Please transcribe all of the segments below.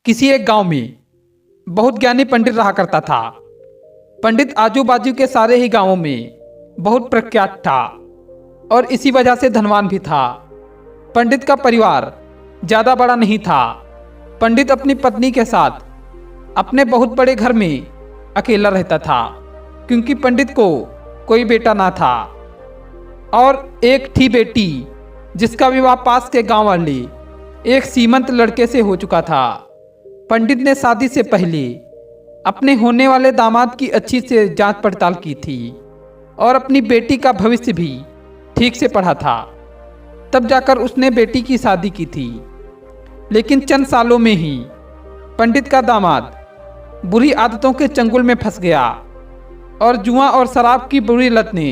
किसी एक गांव में बहुत ज्ञानी पंडित रहा करता था। पंडित आजू बाजू के सारे ही गांवों में बहुत प्रख्यात था और इसी वजह से धनवान भी था। पंडित का परिवार ज़्यादा बड़ा नहीं था। पंडित अपनी पत्नी के साथ अपने बहुत बड़े घर में अकेला रहता था, क्योंकि पंडित को कोई बेटा ना था और एक थी बेटी जिसका विवाह पास के गांव वाले एक सीमंत लड़के से हो चुका था। पंडित ने शादी से पहले अपने होने वाले दामाद की अच्छी से जांच पड़ताल की थी और अपनी बेटी का भविष्य भी ठीक से पढ़ा था। तब जाकर उसने बेटी की शादी की थी। लेकिन चंद सालों में ही पंडित का दामाद बुरी आदतों के चंगुल में फंस गया और जुआ और शराब की बुरी लत ने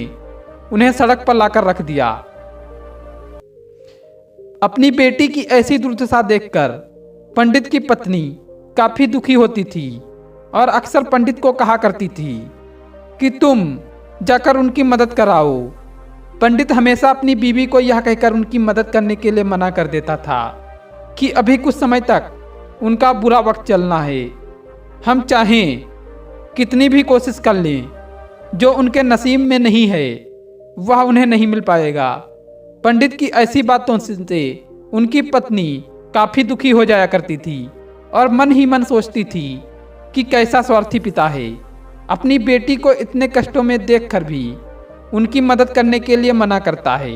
उन्हें सड़क पर लाकर रख दिया। अपनी बेटी की ऐसी दुर्दशा देखकर पंडित की पत्नी काफी दुखी होती थी और अक्सर पंडित को कहा करती थी कि तुम जाकर उनकी मदद कराओ। पंडित हमेशा अपनी बीवी को यह कहकर उनकी मदद करने के लिए मना कर देता था कि अभी कुछ समय तक उनका बुरा वक्त चलना है। हम चाहें कितनी भी कोशिश कर लें, जो उनके नसीब में नहीं है वह उन्हें नहीं मिल पाएगा। पंडित की ऐसी बातों से उनकी पत्नी काफ़ी दुखी हो जाया करती थी और मन ही मन सोचती थी कि कैसा स्वार्थी पिता है, अपनी बेटी को इतने कष्टों में देखकर भी उनकी मदद करने के लिए मना करता है।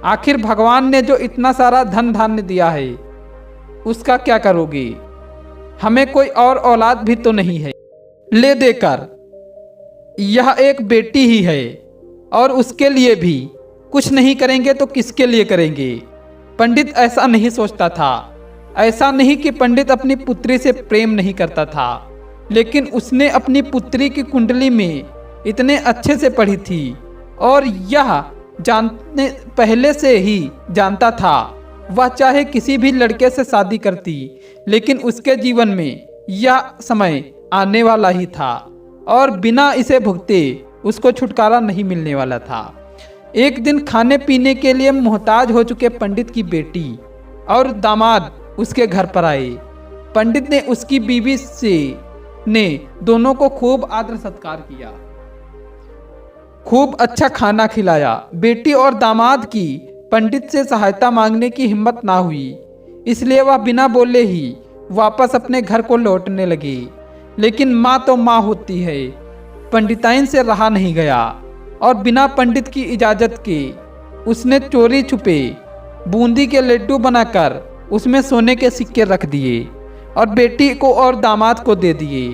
आखिर भगवान ने जो इतना सारा धन धान्य दिया है उसका क्या करोगे? हमें कोई और औलाद भी तो नहीं है, ले देकर यह एक बेटी ही है और उसके लिए भी कुछ नहीं करेंगे तो किसके लिए करेंगे? पंडित ऐसा नहीं सोचता था। ऐसा नहीं कि पंडित अपनी पुत्री से प्रेम नहीं करता था, लेकिन उसने अपनी पुत्री की कुंडली में इतने अच्छे से पढ़ी थी और यह जानने पहले से ही जानता था वह चाहे किसी भी लड़के से शादी करती, लेकिन उसके जीवन में यह समय आने वाला ही था और बिना इसे भुगते उसको छुटकारा नहीं मिलने वाला था। एक दिन खाने पीने के लिए मोहताज हो चुके पंडित की बेटी और दामाद उसके घर पर आए। पंडित ने उसकी बीवी से ने दोनों को खूब आदर सत्कार किया, खूब अच्छा खाना खिलाया। बेटी और दामाद की पंडित से सहायता मांगने की हिम्मत ना हुई, इसलिए वह बिना बोले ही वापस अपने घर को लौटने लगे। लेकिन माँ तो माँ होती है, पंडिताइन से रहा नहीं गया और बिना पंडित की इजाज़त के उसने चोरी छुपे बूंदी के लड्डू बनाकर उसमें सोने के सिक्के रख दिए और बेटी को और दामाद को दे दिए,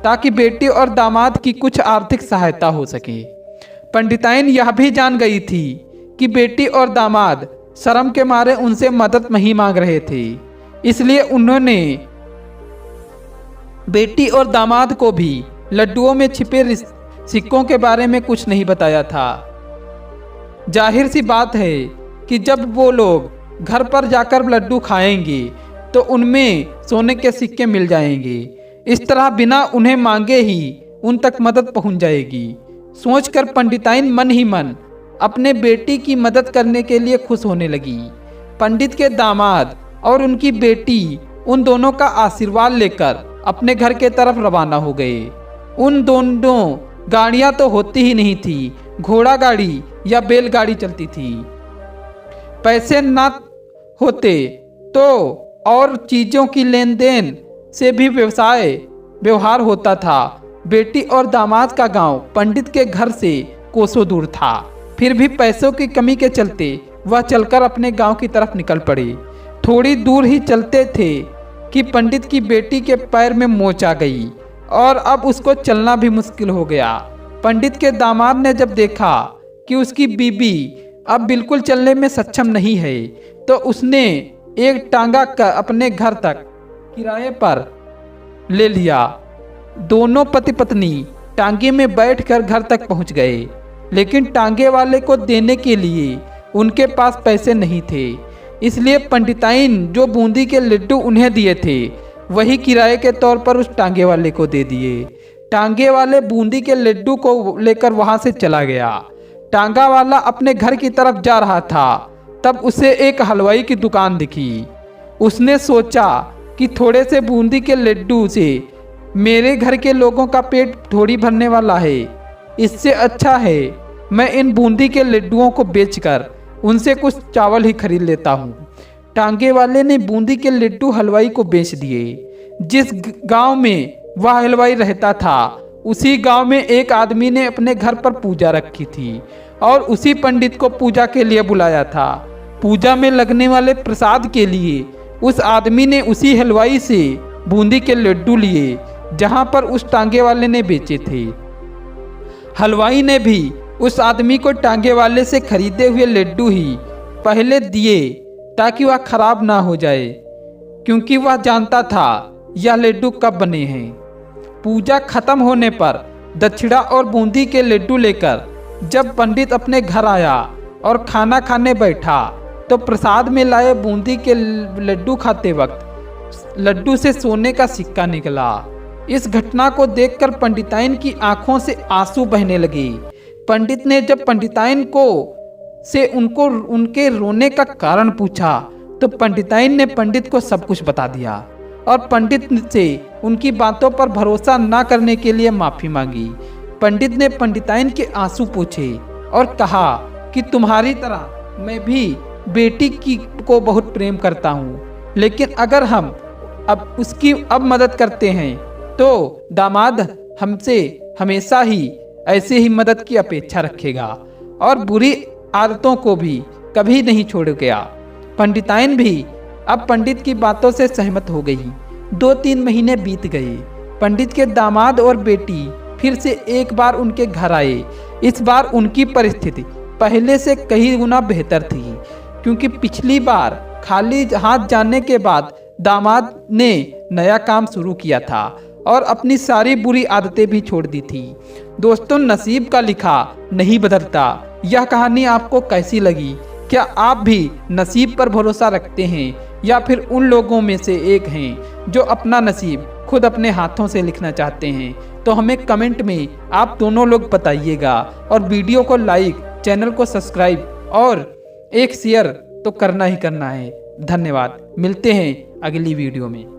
ताकि बेटी और दामाद की कुछ आर्थिक सहायता हो सके। पंडिताइन यह भी जान गई थी कि बेटी और दामाद शर्म के मारे उनसे मदद नहीं मांग रहे थे, इसलिए उन्होंने बेटी और दामाद को भी लड्डुओं में छिपे सिक्कों के बारे में कुछ नहीं बताया था। जाहिर सी बात है कि जब वो लोग घर पर जाकर लड्डू खाएंगे तो उनमें सोने के सिक्के मिल जाएंगे। इस तरह बिना उन्हें मांगे ही उन तक मदद पहुंच जाएगी। सोचकर पंडिताइन मन ही मन अपने बेटी की मदद करने के लिए खुश होने लगी। पंडित के दामाद और उनकी बेटी उन दोनों का आशीर्वाद लेकर अपने घर के तरफ रवाना हो गए। उन दोनों गाड़ियां तो होती ही नहीं थी, घोड़ा गाड़ी या बैलगाड़ी चलती थी। पैसे ना होते तो और चीज़ों की लेन देन से भी व्यवहार होता था। बेटी और दामाद का गांव पंडित के घर से कोसों दूर था, फिर भी पैसों की कमी के चलते वह चलकर अपने गांव की तरफ निकल पड़े। थोड़ी दूर ही चलते थे कि पंडित की बेटी के पैर में मोच आ गई और अब उसको चलना भी मुश्किल हो गया। पंडित के दामाद ने जब देखा कि उसकी बीबी अब बिल्कुल चलने में सक्षम नहीं है, तो उसने एक टांगा का अपने घर तक किराए पर ले लिया। दोनों पति पत्नी टांगे में बैठकर घर तक पहुंच गए, लेकिन टांगे वाले को देने के लिए उनके पास पैसे नहीं थे, इसलिए पंडिताइन जो बूंदी के लड्डू उन्हें दिए थे वही किराए के तौर पर उस टांगे वाले को दे दिए। टांगे वाले बूंदी के लड्डू को लेकर वहां से चला गया। टांगा वाला अपने घर की तरफ जा रहा था, तब उसे एक हलवाई की दुकान दिखी। उसने सोचा कि थोड़े से बूंदी के लड्डू से मेरे घर के लोगों का पेट थोड़ी भरने वाला है। इससे अच्छा है मैं इन बूंदी के लड्डुओं को बेचकर उनसे कुछ चावल ही खरीद लेता हूँ। टांगे वाले ने बूंदी के लड्डू हलवाई को बेच दिए। जिस गांव में वह हलवाई रहता था उसी गांव में एक आदमी ने अपने घर पर पूजा रखी थी और उसी पंडित को पूजा के लिए बुलाया था। पूजा में लगने वाले प्रसाद के लिए उस आदमी ने उसी हलवाई से बूंदी के लड्डू लिए जहां पर उस टांगे वाले ने बेचे थे। हलवाई ने भी उस आदमी को टांगे वाले से खरीदे हुए लड्डू ही पहले दिए ताकि वह खराब ना हो जाए, क्योंकि वह जानता था यह लड्डू कब बने हैं। पूजा खत्म होने पर दक्षिणा और बूंदी के लड्डू लेकर जब पंडित अपने घर आया और खाना खाने बैठा तो प्रसाद में लाए बूंदी के लड्डू खाते वक्त लड्डू से सोने का सिक्का निकला। इस घटना को देखकर पंडिताइन की आंखों से आंसू बहने लगे। पंडित ने जब पंडिताइन को से उनके रोने का कारण पूछा तो पंडिताइन ने पंडित को सब कुछ बता दिया और पंडित से उनकी बातों पर भरोसा न करने के लिए माफी मांगी। पंडित ने पंडिताइन के आंसू पूछे और कहा कि तुम्हारी तरह मैं भी बेटी को बहुत प्रेम करता हूँ, लेकिन अगर हम उसकी मदद करते हैं तो दामाद हमसे हमेशा ही ऐसे ही मदद की अपेक्षा रखेगा और बुरी आदतों को भी कभी नहीं छोड़ गया। पंडिताइन भी अब पंडित की बातों से सहमत हो गई। 2-3 महीने बीत गए। पंडित के दामाद और बेटी फिर से एक बार उनके घर आए। इस बार उनकी परिस्थिति पहले से कई गुना बेहतर थी, क्योंकि पिछली बार खाली हाथ जाने के बाद दामाद ने नया काम शुरू किया था और अपनी सारी बुरी आदतें भी छोड़ दी थी। दोस्तों, नसीब का लिखा नहीं बदलता। यह कहानी आपको कैसी लगी? क्या आप भी नसीब पर भरोसा रखते हैं या फिर उन लोगों में से एक हैं जो अपना नसीब खुद अपने हाथों से लिखना चाहते हैं? तो हमें कमेंट में आप दोनों लोग बताइएगा और वीडियो को लाइक, चैनल को सब्सक्राइब और एक शेयर तो करना ही करना है। धन्यवाद। मिलते हैं अगली वीडियो में।